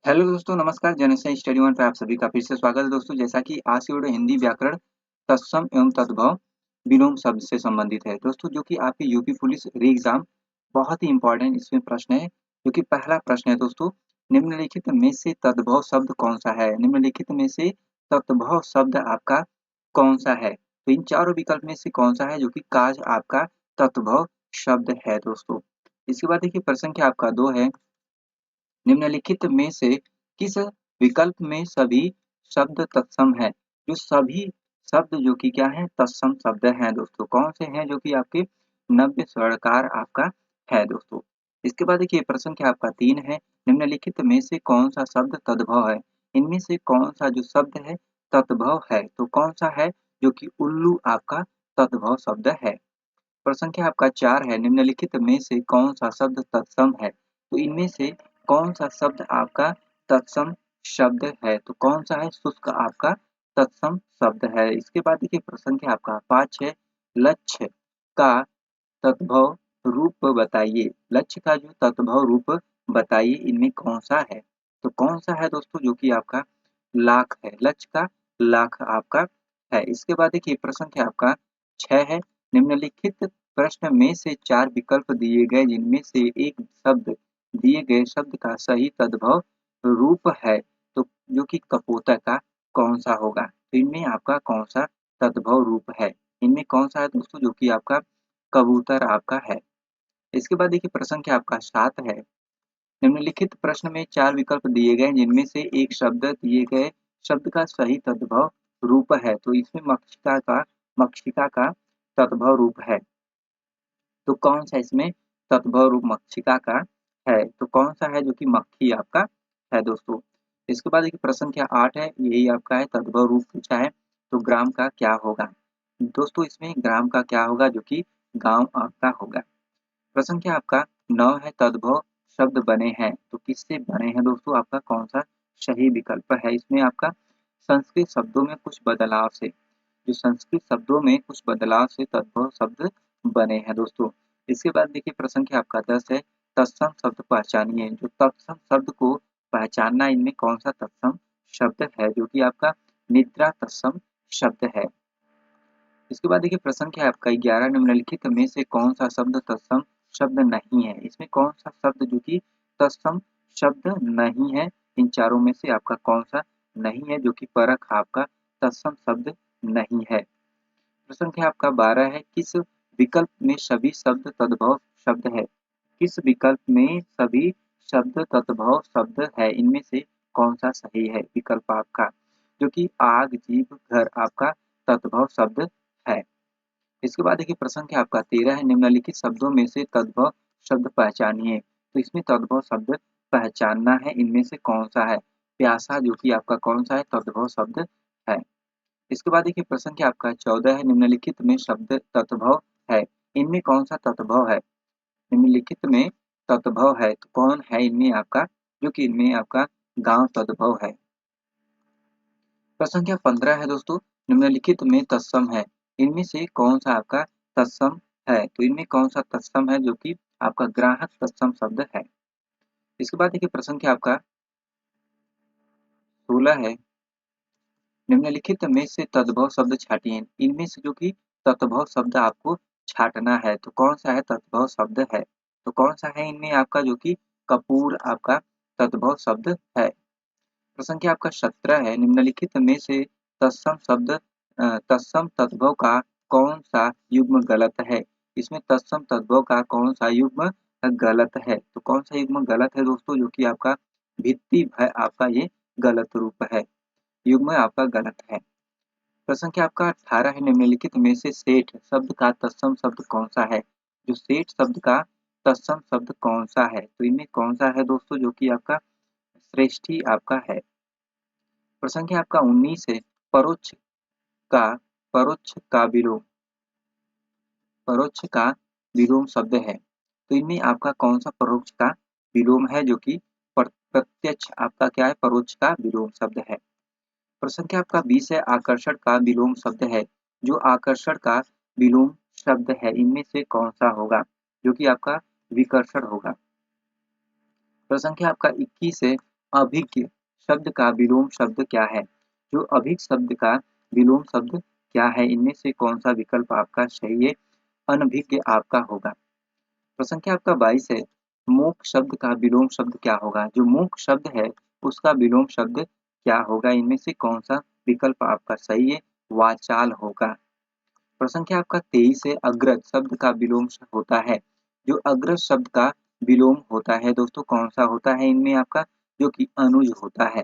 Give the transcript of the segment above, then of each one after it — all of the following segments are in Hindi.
हेलो दोस्तों, नमस्कार। जनरल स्टडी वन पे आप सभी का फिर से स्वागत है दोस्तों। जैसा कि आज की वीडियो हिंदी व्याकरण तत्सम एवं तद्भव विलोम शब्द से संबंधित है दोस्तों, जो कि आपकी यूपी पुलिस री एग्जाम बहुत ही इंपॉर्टेंट इसमें प्रश्न है। जो कि पहला प्रश्न है दोस्तों, निम्नलिखित में से तद्भव शब्द कौन सा है? निम्नलिखित में से तद्भव शब्द आपका कौन सा है? तो इन चारों विकल्प में से कौन सा है जो कि काज आपका तद्भव शब्द है दोस्तों। इसके बाद देखिए प्रश्न संख्या आपका 2 है, निम्नलिखित में से किस विकल्प में सभी शब्द तत्सम है? जो सभी शब्द जो कि क्या है, तत्सम शब्द हैं दोस्तों। कौन से हैं जो कि आपके नव्य स्वरकार आपका है दोस्तों। इसके बाद देखिए प्रश्न क्या आपका 3 है, निम्नलिखित में से कौन सा शब्द तद्भव है? इनमें से कौन सा जो शब्द है तद्भव है? तो कौन सा है जो कि उल्लू आपका तद्भव शब्द है। प्रश्न संख्या आपका 4 है, निम्नलिखित में से कौन सा शब्द तत्सम है? तो इनमें से कौन सा शब्द आपका तत्सम शब्द है? तो कौन सा है? शुष्क आपका तत्सम शब्द है। इसके बाद देखिए प्रश्न संख्या आपका 5 है, लक्ष्य का तद्भव रूप बताइए। लक्ष्य का जो तद्भव रूप बताइए, इनमें कौन सा है? तो कौन सा है दोस्तों जो कि आपका लाख है। लक्ष्य का लाख आपका है। इसके बाद देखिए प्रश्न संख्या आपका 6 है, निम्नलिखित प्रश्न में से 4 विकल्प दिए गए जिनमें से एक शब्द दिए गए शब्द का सही तद्भव रूप है, तो जो कि कपोता का कौन सा होगा? तो इनमें आपका कौन सा तद्भव रूप है? इनमें कौन सा है दोस्तों जो कि आपका कबूतर आपका है। इसके बाद देखिए प्रश्न क्या आपका 7 है, निम्नलिखित प्रश्न में 4 विकल्प दिए गए जिनमें से एक शब्द दिए गए शब्द का सही तद्भव रूप है, तो इसमें मक्षिका का तद्भव रूप है। तो कौन सा इसमें तद्भव रूप मक्षिका का है? तो कौन सा है जो कि मक्खी आपका है दोस्तों। इसके बाद देखिए प्रश्न क्या 8 है, यही आपका है तद्भव रूप पूछा है, तो ग्राम का क्या होगा? दोस्तों इसमें ग्राम का क्या होगा जो कि गांव आपका होगा। प्रश्न क्या आपका 9 है, तद्भव शब्द बने हैं, तो किससे बने हैं दोस्तों? आपका कौन सा सही विकल्प है? इसमें आपका संस्कृत शब्दों में कुछ बदलाव से, जो संस्कृत शब्दों में कुछ बदलाव से तद्भव शब्द बने हैं दोस्तों। इसके बाद देखिए प्रश्न क्या आपका 10 है, तत्सम शब्द पहचानिए। जो तत्सम शब्द को पहचानना, इनमें कौन सा तत्सम शब्द है जो कि आपका निद्रा तत्सम शब्द है। इसके बाद देखिए प्रश्न क्या है आपका 11, निम्नलिखित में से कौन सा शब्द तत्सम शब्द नहीं है? इसमें कौन सा शब्द जो कि तत्सम शब्द नहीं है? इन चारों में से आपका कौन सा नहीं है जो कि परख आपका तत्सम शब्द नहीं है। प्रश्न क्या आपका 12 है, किस विकल्प में सभी शब्द तद्भव शब्द है? किस विकल्प में सभी शब्द तद्भव शब्द है? इनमें से कौन सा सही है विकल्प आपका? जो कि आग, जीभ, घर आपका तद्भव शब्द है। इसके बाद देखिए प्रश्न क्या आपका 13 है, निम्नलिखित शब्दों में से तद्भव शब्द पहचानिए। तो इसमें तद्भव शब्द पहचानना है, इनमें से कौन सा है? प्यासा जो कि आपका कौन सा है? तद्भव शब्द है। इसके बाद देखिए प्रश्न क्या आपका 14 है, निम्नलिखित में शब्द तद्भव है, इनमें कौन सा तद्भव है? निम्नलिखित में तद्भव है, तो कौन है इनमें आपका? जो कि इनमें आपका गांव तद्भव है। प्रश्न संख्या 15 है दोस्तों, निम्नलिखित में तत्सम है, इनमें से कौन सा आपका तत्सम है? तो इनमें कौन सा तत्सम है जो कि आपका ग्राहक तत्सम शब्द है। इसके बाद देखिए प्रश्न क्या आपका 16 है, निम्नलिखित में से तद्भव शब्द छाटिए। इनमें से जो कि तद्भव शब्द आपको छाटना है, तो कौन सा है तद्भव शब्द है? तो कौन सा है इनमें आपका जो कि कपूर आपका तद्भव शब्द है। प्रश्न क्या आपका 17 है, निम्नलिखित में से तत्सम शब्द तत्सम तद्भव का कौन सा युग्म गलत है? इसमें तत्सम तद्भव का कौन सा युग्म गलत है? तो कौन सा युग्म गलत है दोस्तों? जो कि आपका भित्ति है आपका ये गलत रूप है, युग्म आपका गलत है। प्रश्न क्या आपका 18 है, निम्नलिखित में से सेठ शब्द का तत्सम शब्द कौन सा है? जो सेठ शब्द का तत्सम शब्द कौन सा है? तो इनमें कौन सा है दोस्तों जो कि आपका श्रेष्ठी आपका है। प्रश्न क्या आपका 19 है, का परोक्ष का विलोम, परोक्ष का विलोम शब्द है, तो इनमें आपका कौन सा परोक्ष का विलोम है जो कि प्रत्यक्ष आपका क्या है? परोक्ष का विलोम शब्द है। प्रश्न क्या आपका 20 है, आकर्षण का विलोम शब्द है। जो आकर्षण का विलोम शब्द है, इनमें से कौन सा होगा? जो कि आपका विकर्षण होगा। प्रश्न क्या आपका 21 है, अभिज्ञ शब्द का विलोम शब्द क्या है? जो अभिज्ञ शब्द का विलोम शब्द क्या है? इनमें से कौन सा विकल्प आपका सही है? अनभिज्ञ आपका होगा। प्रश्न संख्या आपका 22 है। मूक शब्द का विलोम शब्द क्या होगा? जो मूक शब्द है उसका विलोम शब्द क्या होगा? इनमें से कौन सा विकल्प आपका सही है? वाचाल होगा। प्रश्न संख्या आपका 23 है। अग्रज शब्द का विलोम होता है। जो अग्रज शब्द का विलोम होता है दोस्तों कौन सा होता है इनमें आपका? जो कि अनुज होता है।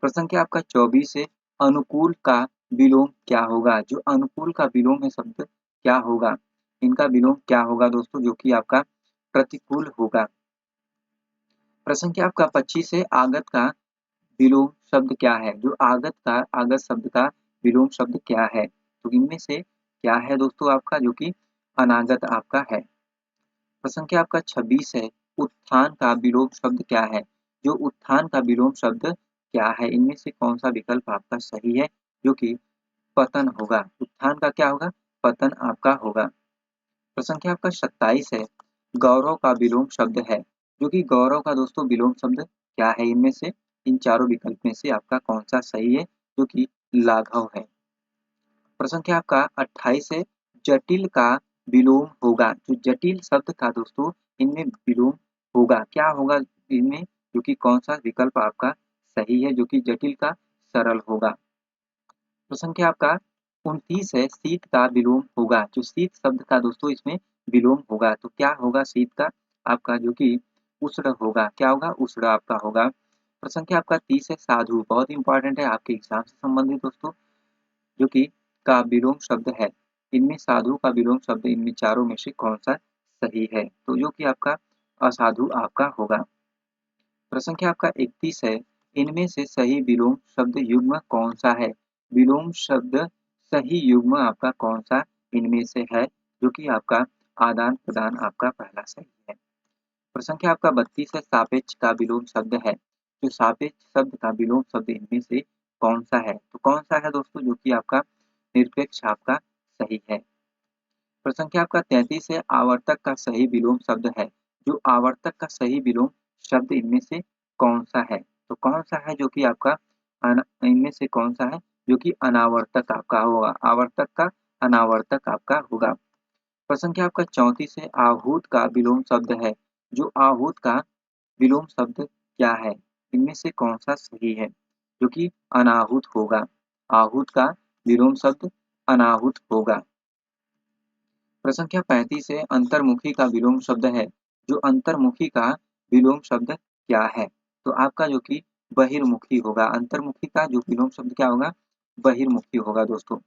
प्रश्न संख्या आपका 24 है। अनुकूल का विलोम क्या होगा? जो अनुकूल का विलोम है शब्द क्या होगा? इनका विलोम क्या होगा दोस्तों? जो कि आपका प्रतिकूल होगा। प्रश्न संख्या आपका 25 है। आगत का विलोम शब्द क्या है? जो आगत शब्द का विलोम शब्द क्या है? तो इनमें से क्या है दोस्तों आपका? जो कि अनागत आपका है। प्रश्न संख्या आपका 26 है। उत्थान का विलोम शब्द क्या है? जो उत्थान का विलोम शब्द क्या है? इनमें से कौन सा विकल्प आपका सही है? जो कि पतन होगा। उत्थान का क्या होगा? पतन आपका होगा। प्रश्न संख्या आपका 27 है। गौरव का विलोम शब्द है। जो कि गौरव का दोस्तों विलोम शब्द क्या है? इनमें से इन चारों विकल्प में से आपका कौन सा सही है? जो कि लाघव है। प्रश्न संख्या आपका 28 है। जटिल का विलोम होगा। जो जटिल शब्द का दोस्तों इनमें विलोम होगा क्या होगा इनमें? जो कि कौन सा विकल्प आपका सही है? जो कि जटिल का सरल होगा। प्रश्न संख्या आपका 29 है। शीत का विलोम होगा। जो शीत शब्द का दोस्तों इसमें विलोम होगा तो क्या होगा शीत का आपका? जो कि उष्ण होगा। क्या होगा? उष्ण आपका होगा। प्रश्न संख्या आपका 30 है। साधु बहुत इंपॉर्टेंट है आपके एग्जाम से संबंधित दोस्तों। जो कि का विलोम शब्द है। इनमें साधु का विलोम शब्द इनमें चारों में से कौन सा सही है? तो जो कि आपका असाधु आपका होगा। प्रश्न संख्या आपका 31 है। इनमें से सही विलोम शब्द युग्म कौन सा है? विलोम शब्द सही युग्म आपका कौन सा इनमें से है? जो कि आपका आदान प्रदान आपका पहला सही है। प्रश्न संख्या आपका 32 है। सापेक्ष का विलोम शब्द है। जो सापेक्ष शब्द का विलोम शब्द इनमें से कौन सा है? तो कौन सा है दोस्तों? जो कि आपका निरपेक्ष आपका सही है। प्रश्न संख्या आपका 33 है। आवर्तक का सही विलोम शब्द है। जो आवर्तक का सही विलोम शब्द इनमें से कौन सा है? तो कौन सा है जो कि आपका इनमें से कौन सा है? जो कि अनावर्तक आपका होगा। आवर्तक का अनावर्तक आपका होगा। प्रश्न संख्या आपका 34 है। आहूत का विलोम शब्द है। जो आहूत का विलोम शब्द क्या है? इनमें से कौन सा सही है? जो कि अनाहूत होगा। आहूत का विलोम शब्द अनाहूत होगा। प्रश्न संख्या 35 है। अंतर्मुखी का विलोम शब्द है। जो अंतर्मुखी का विलोम शब्द क्या है? तो आपका जो कि बहिर्मुखी होगा। अंतर्मुखी का जो विलोम शब्द क्या होगा? बहिर्मुखी होगा दोस्तों।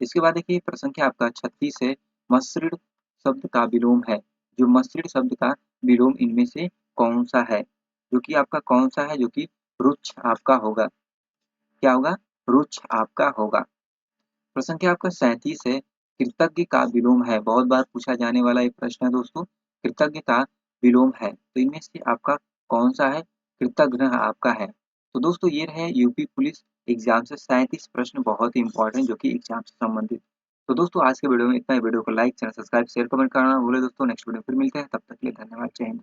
इसके बाद देखिए प्रश्न संख्या आपका 36 है। मसृण शब्द का विलोम है। जो मसृण शब्द का विलोम इनमें से कौन सा है? जो कि आपका कौन सा है? जो कि रुक्ष आपका होगा। क्या होगा? रुक्ष आपका होगा। प्रश्न संख्या आपका 37 है। कृतज्ञ का विलोम है। बहुत बार पूछा जाने वाला एक प्रश्न है दोस्तों। कृतज्ञ का विलोम है तो इनमें से आपका कौन सा है? कृतघ्न आपका है। तो दोस्तों ये रहे यूपी पुलिस एग्जाम से 37 प्रश्न बहुत ही इंपॉर्टेंट जो कि एग्जाम से संबंधित। तो दोस्तों आज के वीडियो में इतना ही। वीडियो को like channel subscribe share comment करना ना भूले दोस्तों। नेक्स्ट वीडियो फिर मिलते हैं। तब तक के लिए धन्यवाद। जय हिंद।